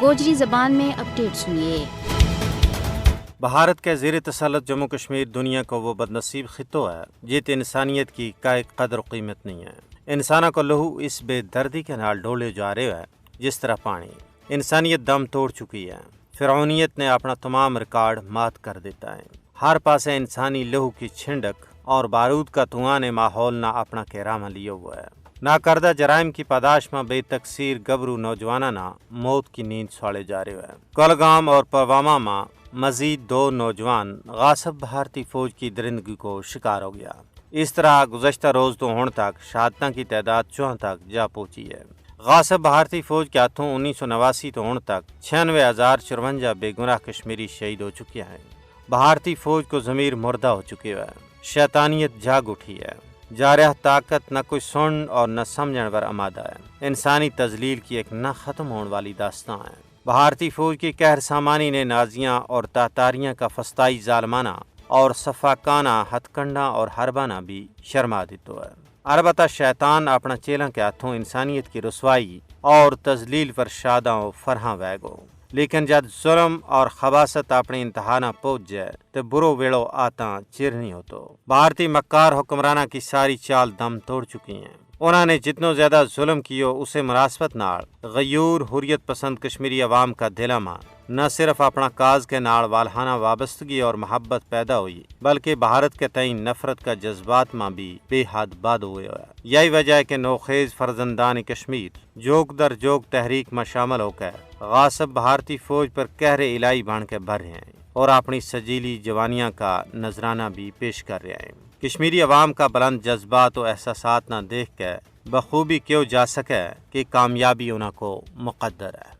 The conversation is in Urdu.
گوجری زبان میں اپڈیٹ سنیے۔ بھارت کے زیر تسلط جموں کشمیر دنیا کو وہ بد نصیب خطہ ہے جیت انسانیت کی قائق قدر و قیمت نہیں ہے۔ انسانہ کو لہو اس بے دردی کے نال ڈھولے جا رہے ہے جس طرح پانی۔ انسانیت دم توڑ چکی ہے۔ فرعونیت نے اپنا تمام ریکارڈ مات کر دیتا ہے۔ ہر پاسے انسانی لہو کی چھنڈک اور بارود کا دھواں نے ماحول نہ اپنا کہرامہ لیا ہوا ہے۔ ناکردہ جرائم کی پاداش میں بے تقصیر گبرو نوجوانہ نہ موت کی نیند سوالے جا رہے ہیں۔ کولگام اور پلوامہ میں مزید 2 نوجوان غاصب بھارتی فوج کی درندگی کو شکار ہو گیا۔ اس طرح گزشتہ روز تو ہون تک شہادتوں کی تعداد 4 تک جا پہنچی ہے۔ غاصب بھارتی فوج کے ہاتھوں 1989 تو ہون تک 96,054 بے گناہ کشمیری شہید ہو چکے ہیں۔ بھارتی فوج کو ضمیر مردہ ہو چکے ہے۔ شیطانیت جاگ اٹھی ہے۔ جارح طاقت نہ کوئی سن اور نہ سمجھن پر آمادہ ہے۔ انسانی تذلیل کی ایک نہ ختم ہونے والی داستان ہے۔ بھارتی فوج کی قہر سامانی نے نازیاں اور تاتاریاں کا فسطائی ظالمانہ اور صفاقانہ ہتھ کنڈا اور حربانہ بھی شرما دیتا ہے۔ البتہ شیطان اپنا چیلاں کے ہاتھوں انسانیت کی رسوائی اور تذلیل پر شاداں فرحاں ویگو، لیکن جب ظلم اور خباثت اپنے انتہا نہ پہنچ جائے تو برو ویڑو آتا چیر نہیں ہوتو۔ بھارتی مکار حکمرانہ کی ساری چال دم توڑ چکی ہیں۔ انہوں نے جتنا زیادہ ظلم کیو اسے مناسبت نال غیور حریت پسند کشمیری عوام کا دل میں نہ صرف اپنا کاز کے نال والہانہ وابستگی اور محبت پیدا ہوئی بلکہ بھارت کے تئیں نفرت کا جذبات میں بھی بے حد باد ہوئے ہے۔ یہی وجہ ہے کہ نوخیز فرزندان کشمیر جوگ در جوگ تحریک میں شامل ہو کر غاصب بھارتی فوج پر قہر الہی بن کے بھر رہے ہیں اور اپنی سجیلی جوانیاں کا نذرانہ بھی پیش کر رہے ہیں۔ کشمیری عوام کا بلند جذبات و احساسات نہ دیکھ کے بخوبی کیوں جا سکے کہ کامیابی انہوں کو مقدر ہے۔